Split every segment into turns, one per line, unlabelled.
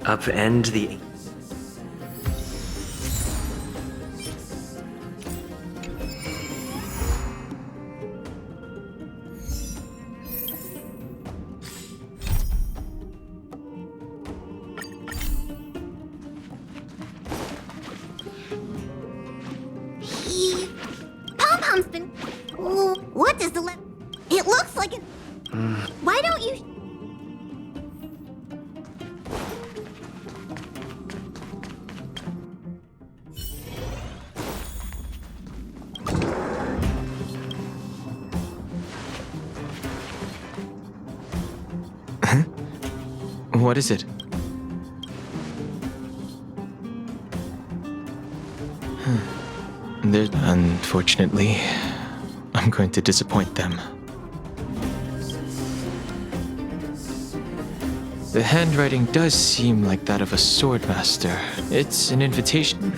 Upend the...
Pom-Pom's been... Ooh, what does the It looks like it... Why don't you...
What is it? Unfortunately, I'm going to disappoint them. The handwriting does seem like that of a swordmaster. It's an invitation.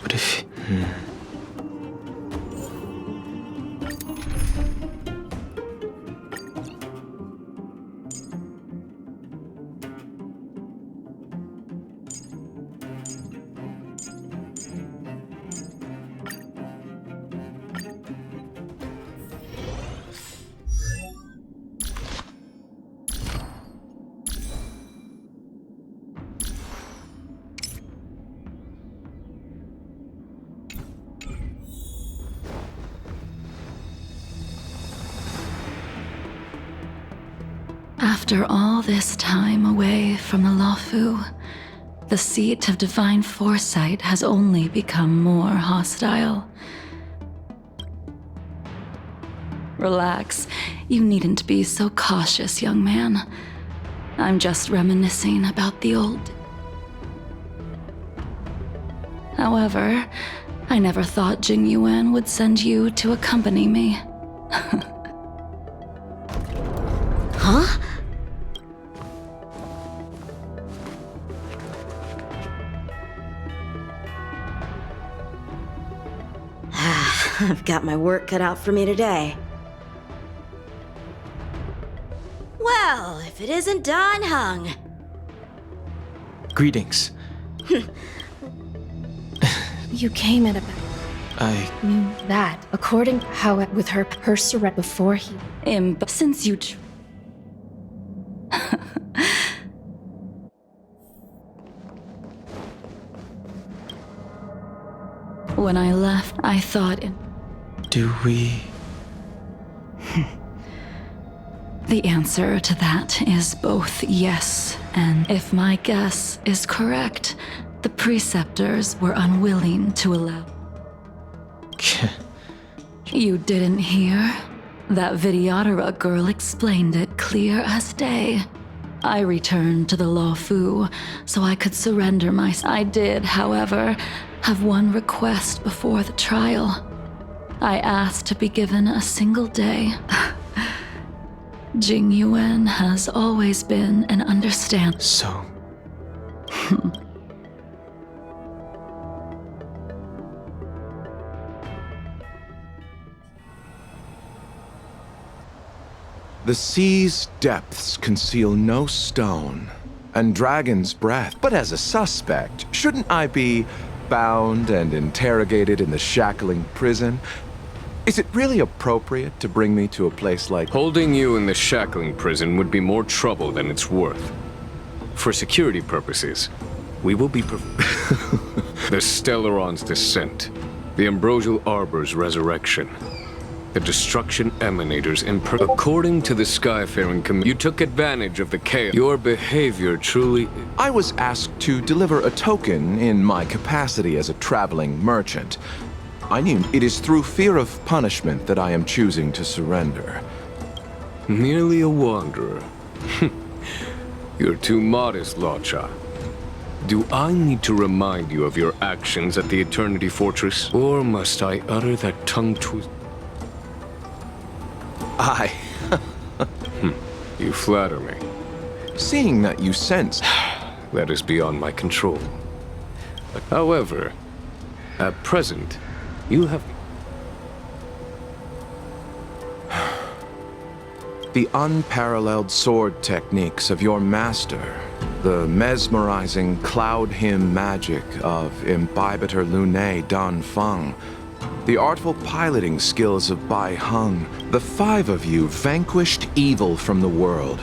But if...
After all this time away from the Luofu, the seat of divine foresight has only become more hostile. Relax. You needn't be so cautious, young man. I'm just reminiscing about the old. However, I never thought Jing Yuan would send you to accompany me.
Huh? I've got my work cut out for me today. Well, if it isn't Dan Heng.
Greetings.
You came at a...
I...
knew that, according to how it with her surrender before he...
Since you... When I left, I thought...
Do we...
The answer to that is both yes, and if my guess is correct, the preceptors were unwilling to allow... You didn't hear? That Vidyadhara girl explained it clear as day. I returned to the Luofu so I could surrender I did, however, have one request before the trial. I asked to be given a single day. Jing Yuan has always been an understanding.
So...
The sea's depths conceal no stone, and dragon's breath. But as a suspect, shouldn't I be bound and interrogated in the shackling prison? Is it really appropriate to bring me to a place like...
Holding you in the shackling prison would be more trouble than it's worth. For security purposes, we will be... The Stellaron's descent, the Ambrosial Arbor's resurrection, the Destruction Emanator's According to the Skyfaring Committee, you took advantage of the chaos. Your behavior truly...
I was asked to deliver a token in my capacity as a traveling merchant. I knew it is through fear of punishment that I am choosing to surrender.
Merely a wanderer. You're too modest, Locha. Do I need to remind you of your actions at the Eternity Fortress? Or must I utter that tongue twist?
I...
You flatter me.
Seeing that you sense...
That is beyond my control. However, at present, you have...
The unparalleled sword techniques of your master, the mesmerizing cloud hymn magic of Imbibitor Lunae Dan Feng, the artful piloting skills of Bai Heng, the five of you vanquished evil from the world,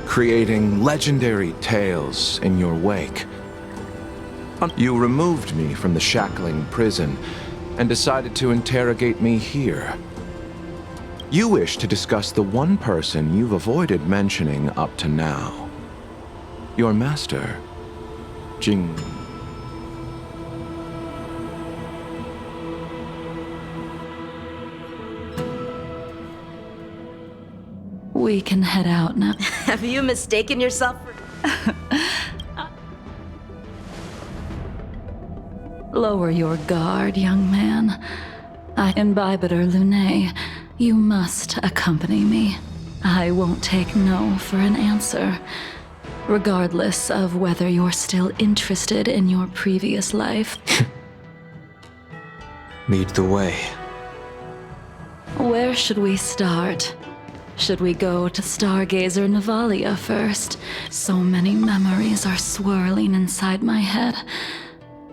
creating legendary tales in your wake. You removed me from the shackling prison and decided to interrogate me here. You wish to discuss the one person you've avoided mentioning up to now. Your master, Jing.
We can head out now.
Have you mistaken yourself for...
Lower your guard, young man. Imbibitor Lunae, you must accompany me. I won't take no for an answer, regardless of whether you're still interested in your previous life.
Lead the way.
Where should we start? Should we go to Stargazer Navalia first? So many memories are swirling inside my head.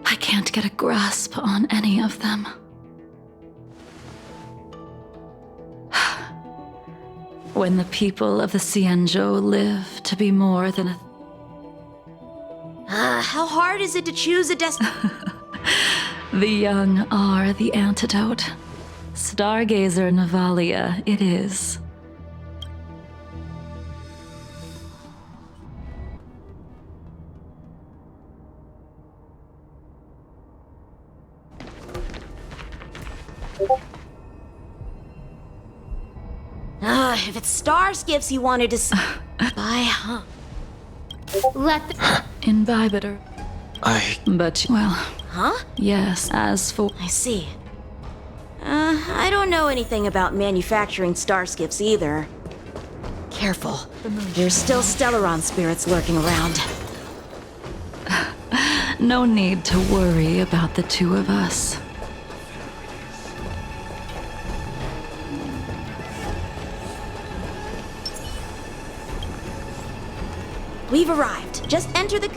I can't get a grasp on any of them. When the people of the Xianzhou live to be more than a...
How hard is it to choose a
The young are the antidote. Stargazer Navalia it is.
If it's stars gifts you wanted to buy, huh?
Let the...
Imbibitor. But, well...
Huh?
Yes, as for...
I see. I don't know anything about manufacturing star skiffs either. Careful. There's still Stellaron spirits lurking around.
No need to worry about the two of us.
We've arrived. Just enter the...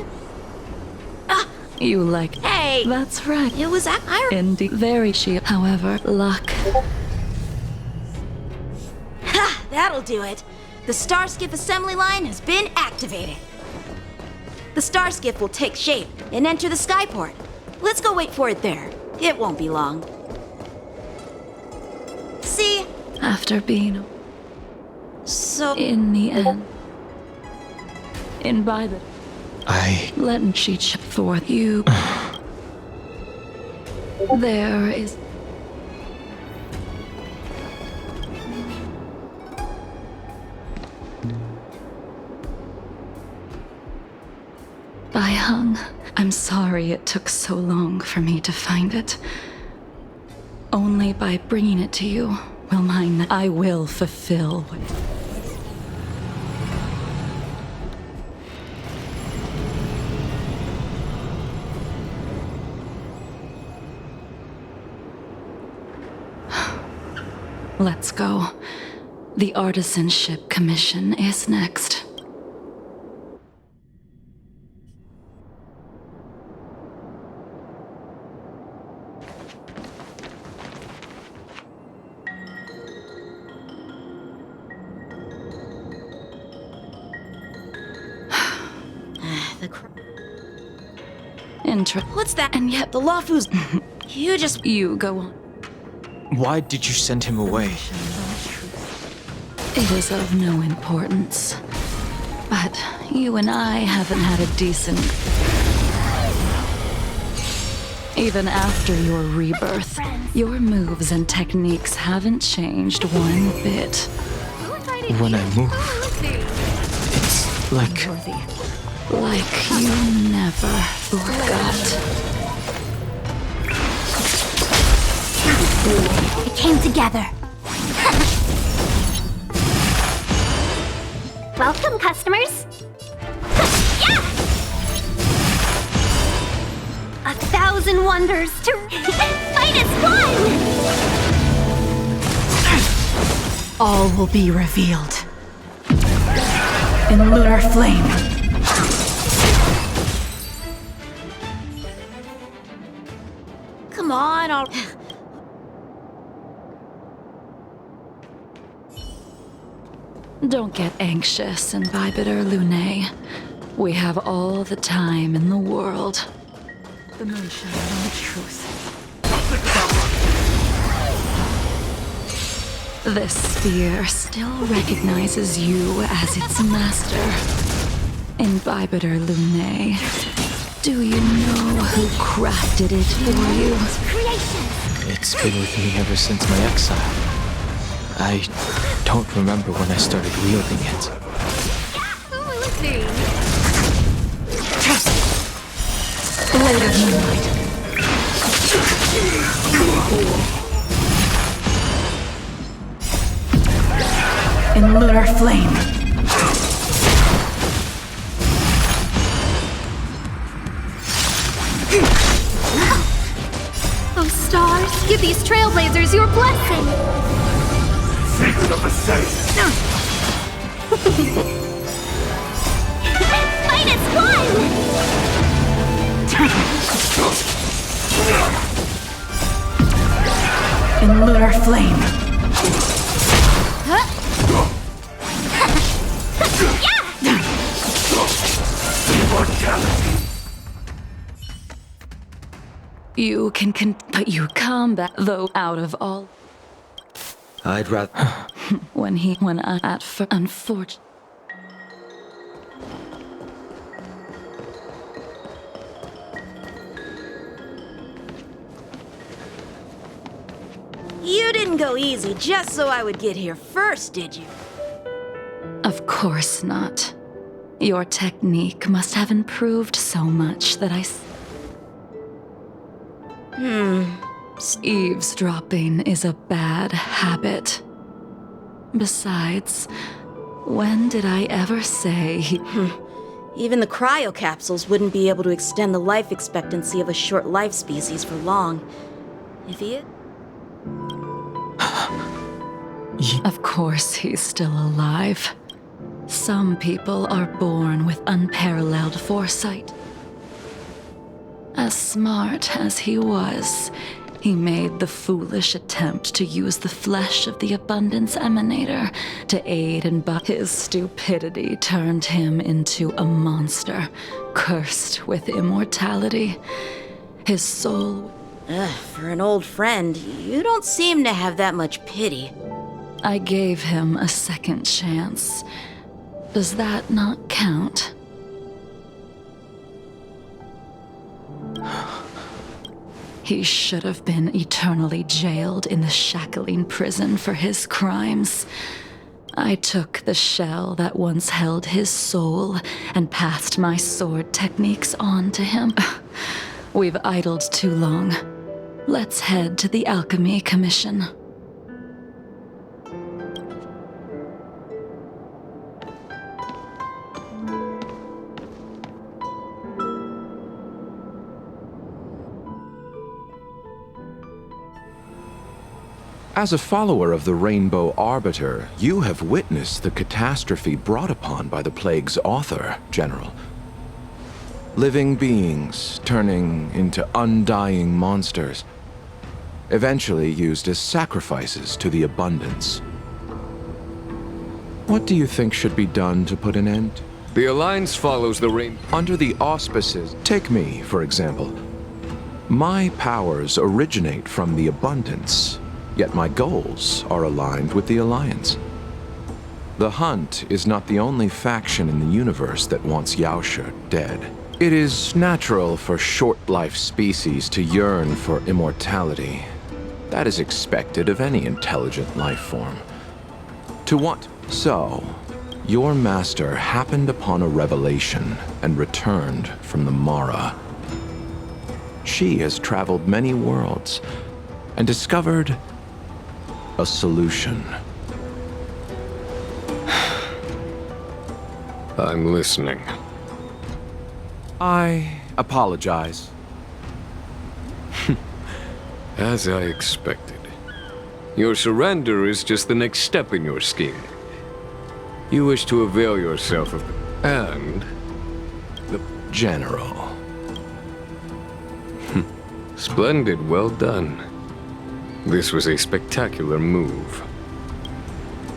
You like...
Hey!
That's right.
It was
Indeed. Very cheap. However, luck.
Ha! That'll do it. The star skiff assembly line has been activated. The star skiff will take shape and enter the skyport. Let's go wait for it there. It won't be long. See?
After being...
So...
In the end... Imbibitor. Let she check for you. There is... Bai Heng, I'm sorry it took so long for me to find it. Only by bringing it to you will I will fulfill what... Let's go. The artisanship commission is next.
What's that?
And yet
The Lawfu's... You just...
You go on.
Why did you send him away?
It is of no importance. But you and I haven't had a decent... Even after your rebirth, your moves and techniques haven't changed one bit.
When I move, it's like...
Like you never forgot.
It came together. Welcome, customers. Yeah! 1,000 wonders to fight as one!
All will be revealed in lunar flame.
Come on, I'll...
Don't get anxious, Imbibitor Lunae. We have all the time in the world. The moonshine on the truth. This sphere still recognizes you as its master. Imbibitor Lunae, do you know who crafted it for you?
It's been with me ever since my exile. I don't remember when I started wielding it.
Blade of Moonlight. In lunar flame.
Oh, stars, give these trailblazers your blessing!
Secret of the safe!
Fight as one!
In lunar flame. You can but you combat though out of all.
I'd rather...
When I at first, unfortunately.
You didn't go easy just so I would get here first, did you?
Of course not. Your technique must have improved so much that Eavesdropping is a bad habit. Besides, when did I ever say...
Even the cryocapsules wouldn't be able to extend the life expectancy of a short life species for long. If he...
Of course he's still alive. Some people are born with unparalleled foresight. As smart as he was, he made the foolish attempt to use the flesh of the Abundance Emanator to aid in his stupidity turned him into a monster, cursed with immortality. His soul...
For an old friend, you don't seem to have that much pity.
I gave him a second chance. Does that not count? He should have been eternally jailed in the shackling prison for his crimes. I took the shell that once held his soul and passed my sword techniques on to him. We've idled too long. Let's head to the Alchemy Commission.
As a follower of the Rainbow Arbiter, you have witnessed the catastrophe brought upon by the plague's author, General. Living beings turning into undying monsters, eventually used as sacrifices to the Abundance. What do you think should be done to put an end?
The Alliance follows the
Under the auspices, take me, for example. My powers originate from the Abundance, yet my goals are aligned with the Alliance. The Hunt is not the only faction in the universe that wants Yaoshe dead. It is natural for short-life species to yearn for immortality. That is expected of any intelligent life form. To what? So, your master happened upon a revelation and returned from the Mara. She has traveled many worlds and discovered a solution.
I'm listening.
I apologize.
As I expected. Your surrender is just the next step in your scheme. You wish to avail yourself of and the
General.
Splendid, well done. This was a spectacular move.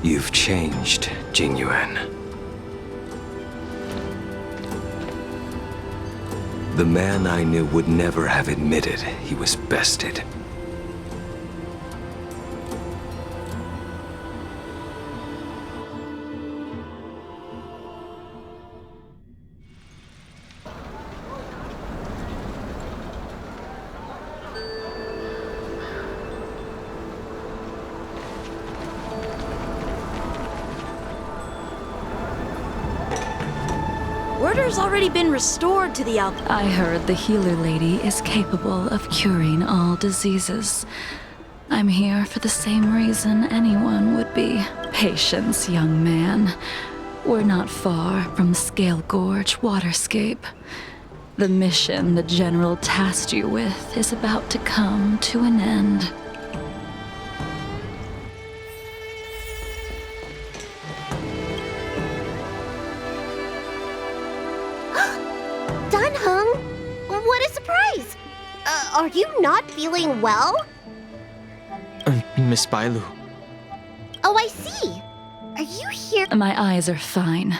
You've changed, Jinyuan. The man I knew would never have admitted he was bested.
Order's already been restored to the alchemy.
I heard the healer lady is capable of curing all diseases. I'm here for the same reason anyone would be. Patience, young man. We're not far from Scale Gorge waterscape. The mission the General tasked you with is about to come to an end.
What a surprise! Are you not feeling well?
Miss Bailu.
Oh, I see. Are you here?
My eyes are fine.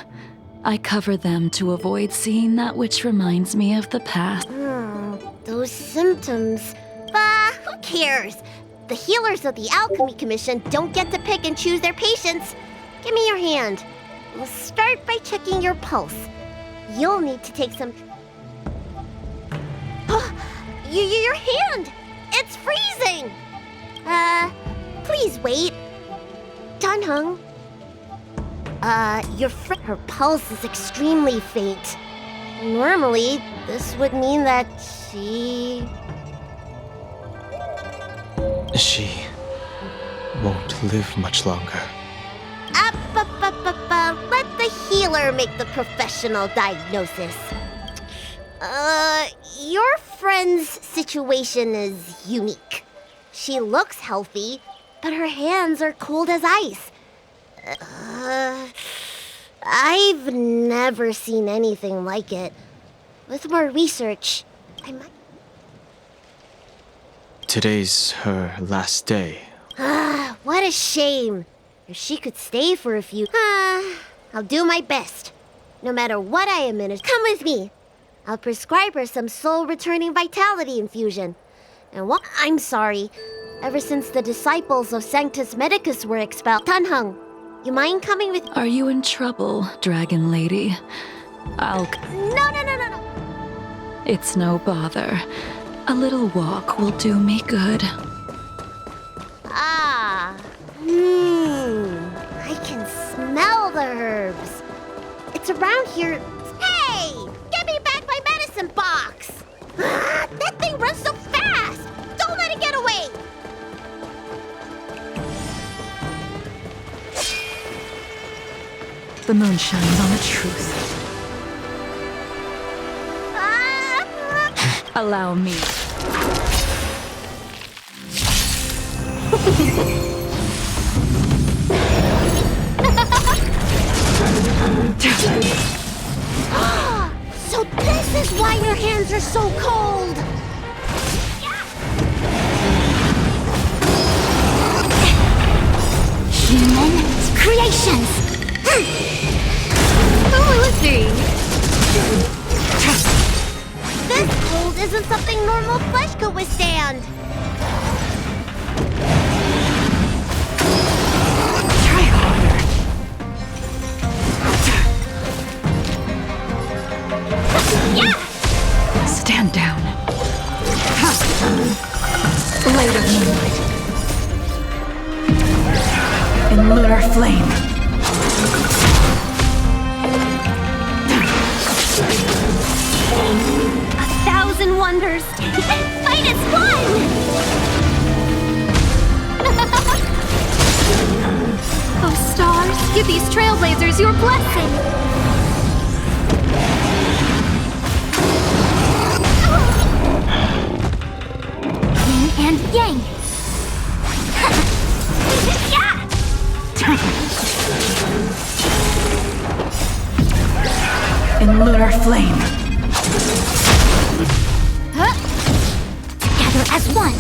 I cover them to avoid seeing that which reminds me of the past.
Those symptoms. Who cares? The healers of the Alchemy Commission don't get to pick and choose their patients. Give me your hand. We'll start by checking your pulse. You'll need to take some... Your hand! It's freezing! Please wait. Danheng. Her pulse is extremely faint. Normally, this would mean that she
won't live much longer.
Let the healer make the professional diagnosis. Your friend's situation is unique. She looks healthy, but her hands are cold as ice. I've never seen anything like it. With more research, I might...
Today's her last day.
What a shame. If she could stay for a few... I'll do my best. No matter what I administer. Come with me. I'll prescribe her some soul-returning vitality infusion. And what... I'm sorry. Ever since the disciples of Sanctus Medicus were expelled... Danheng, you mind coming with...
Are you in trouble, Dragon Lady?
No.
It's no bother. A little walk will do me good.
I can smell the herbs. It's around here. Hey! Get me back my medicine box! That thing runs so fast! Don't let it get away!
The moon shines on the truth. Allow me.
So this is why your hands are so cold! Human creations! Who was he? This cold isn't something normal flesh could withstand! Try harder.
Yeah! Stand down. Blade of moonlight. In lunar flame.
1,000 wonders! Fight is fun! Oh, stars, give these trailblazers your blessing!
and yang.
In lunar flame.
Together as one.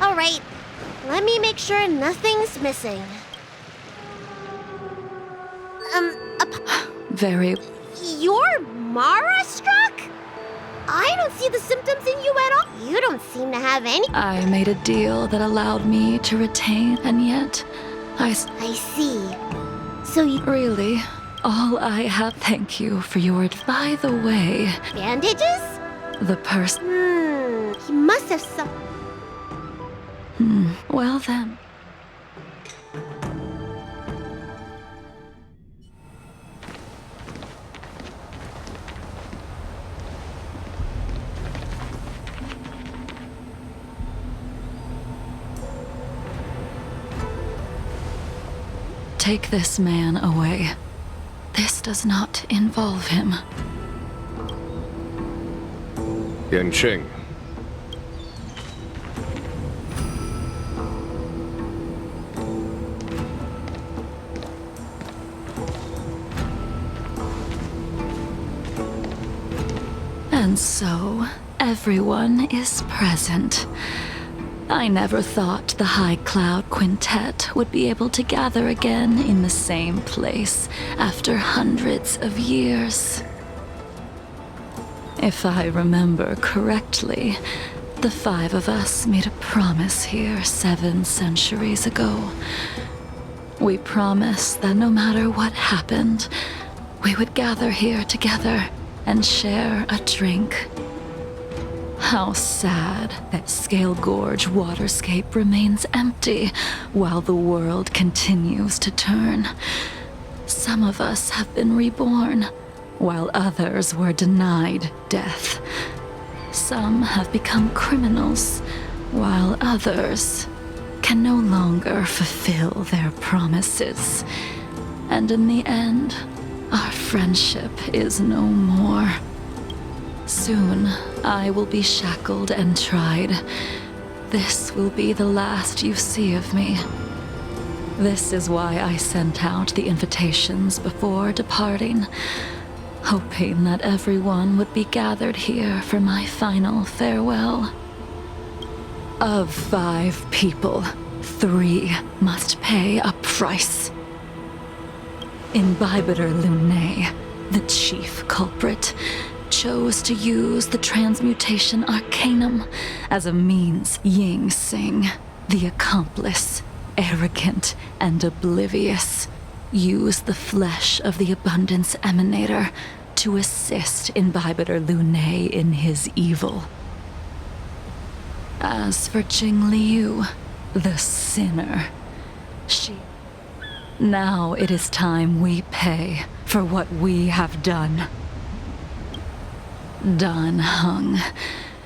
All right, let me make sure nothing's missing.
Very.
You're Mara struck? I don't see the symptoms in you at all. You don't seem to have any.
I made a deal that allowed me to retain, and yet I
see. So you.
Really, all I have. Thank you for your. By the way,
Bandages?
the person.
He must have some.
Well then. Take this man away. This does not involve him.
Yanqing.
And so, everyone is present. I never thought the High Cloud Quintet would be able to gather again in the same place after hundreds of years. If I remember correctly, the 5 of us made a promise here 7 centuries ago. We promised that no matter what happened, we would gather here together and share a drink. How sad that Scale Gorge waterscape remains empty while the world continues to turn. Some of us have been reborn, while others were denied death. Some have become criminals, while others can no longer fulfill their promises. And in the end, our friendship is no more. Soon, I will be shackled and tried. This will be the last you see of me. This is why I sent out the invitations before departing, hoping that everyone would be gathered here for my final farewell. Of 5 people, 3 must pay a price. Imbibitor Lunae, the chief culprit, chose to use the transmutation arcanum as a means. Ying Sing, the accomplice, arrogant and oblivious, used the flesh of the abundance emanator to assist Imbibitor Lunae in his evil. As for Jing Liu, the sinner, now it is time we pay for what we have done. Dan Heng,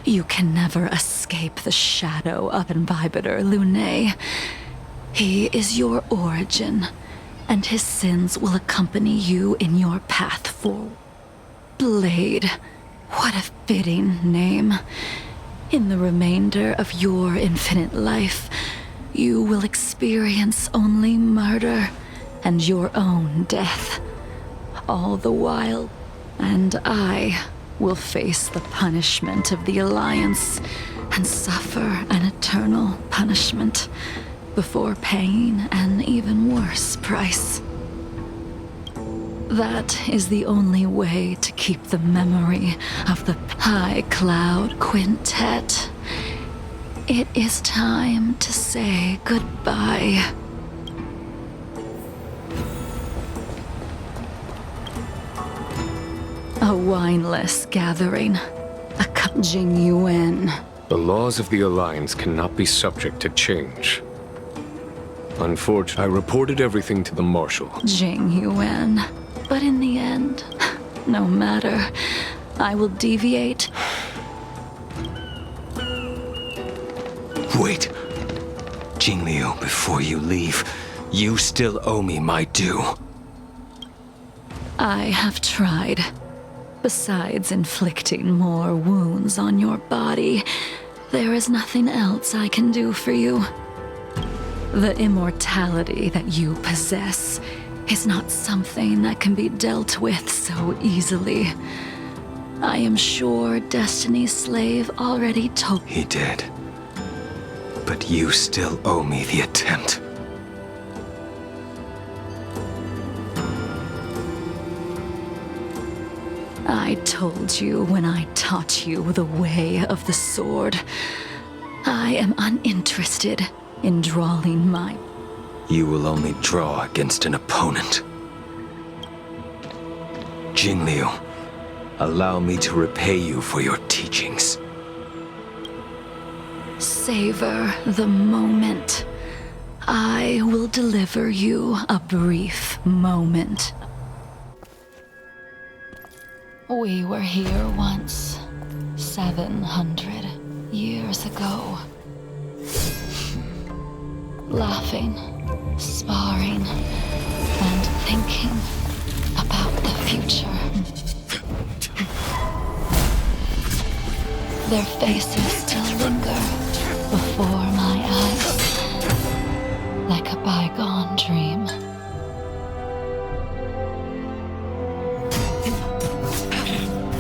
you can never escape the shadow of Imbibitor Lunae. He is your origin, and his sins will accompany you in your path forward. Blade, what a fitting name. In the remainder of your infinite life, you will experience only murder and your own death. All the while, and I will face the punishment of the Alliance and suffer an eternal punishment before paying an even worse price. That is the only way to keep the memory of the High Cloud Quintet. It is time to say goodbye. A wineless gathering. A cup Jing Yuan.
The laws of the Alliance cannot be subject to change. Unfortunately, I reported everything to the Marshal.
Jing Yuan. But in the end, no matter, I will deviate.
Wait. Jing Liu, before you leave, you still owe me my due.
I have tried. Besides inflicting more wounds on your body, there is nothing else I can do for you. The immortality that you possess is not something that can be dealt with so easily. I am sure Destiny's slave already told.
He did. But you still owe me the attempt.
I told you when I taught you the way of the sword. I am uninterested in drawing my...
You will only draw against an opponent. Jingliu, allow me to repay you for your teachings.
Savor the moment. I will deliver you a brief moment. We were here once, 700 years ago. Laughing, sparring, and thinking about the future. Their faces still linger before my eyes, like a bygone dream.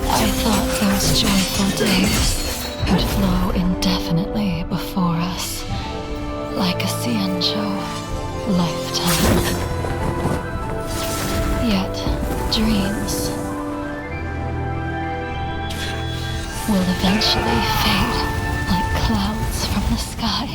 I thought those joyful days would flow indefinitely before us, like a Ciencho lifetime. Yet, dreams will eventually fade like clouds from the sky.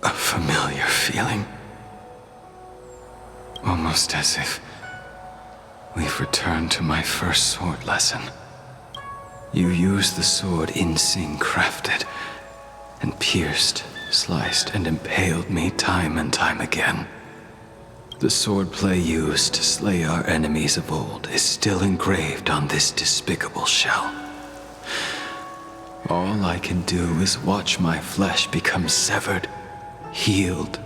A familiar feeling. Almost as if we've returned to my first sword lesson. You used the sword Insing crafted, and pierced, sliced, and impaled me time and time again. The swordplay used to slay our enemies of old is still engraved on this despicable shell. All I can do is watch my flesh become severed, healed,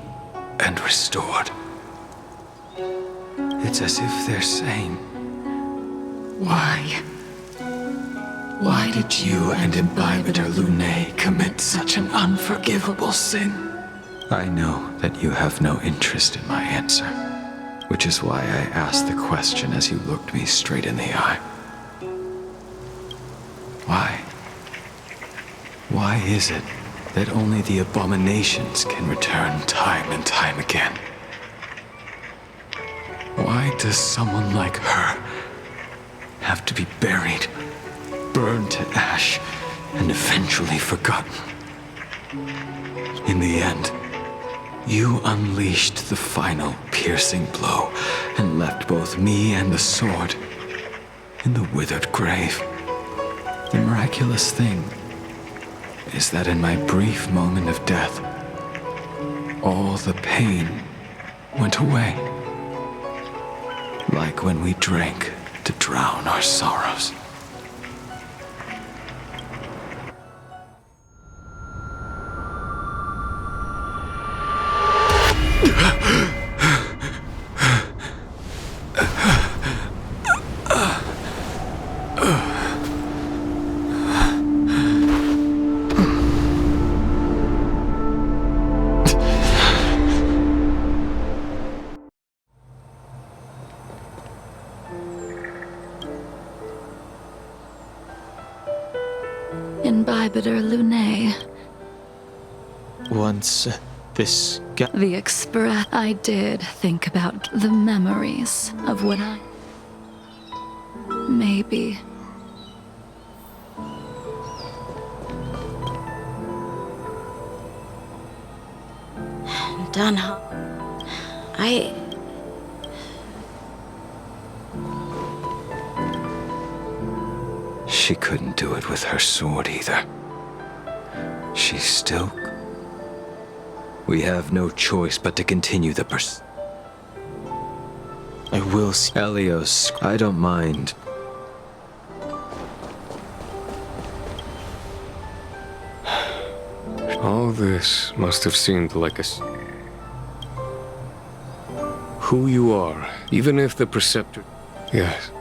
and restored. It's as if they're saying, Why? Why did you and Imbibitor Lunae commit such an unforgivable sin? I know that you have no interest in my answer, which is why I asked the question as you looked me straight in the eye. Why? Why is it that only the abominations can return time and time again? Why does someone like her have to be buried, burned to ash, and eventually forgotten? In the end, you unleashed the final piercing blow and left both me and the sword in the withered grave. The miraculous thing is that in my brief moment of death, all the pain went away. Like when we drank to drown our sorrows.
Imbibitor Lunae.
Once this got...
The express... I did think about the memories of what I... Maybe...
Dunham.
She couldn't do it with her sword either. She's still... We have no choice but to continue the pursuit.
I will see...
Elios, I don't mind.
All this must have seemed like who you are, even if the preceptor... Yes.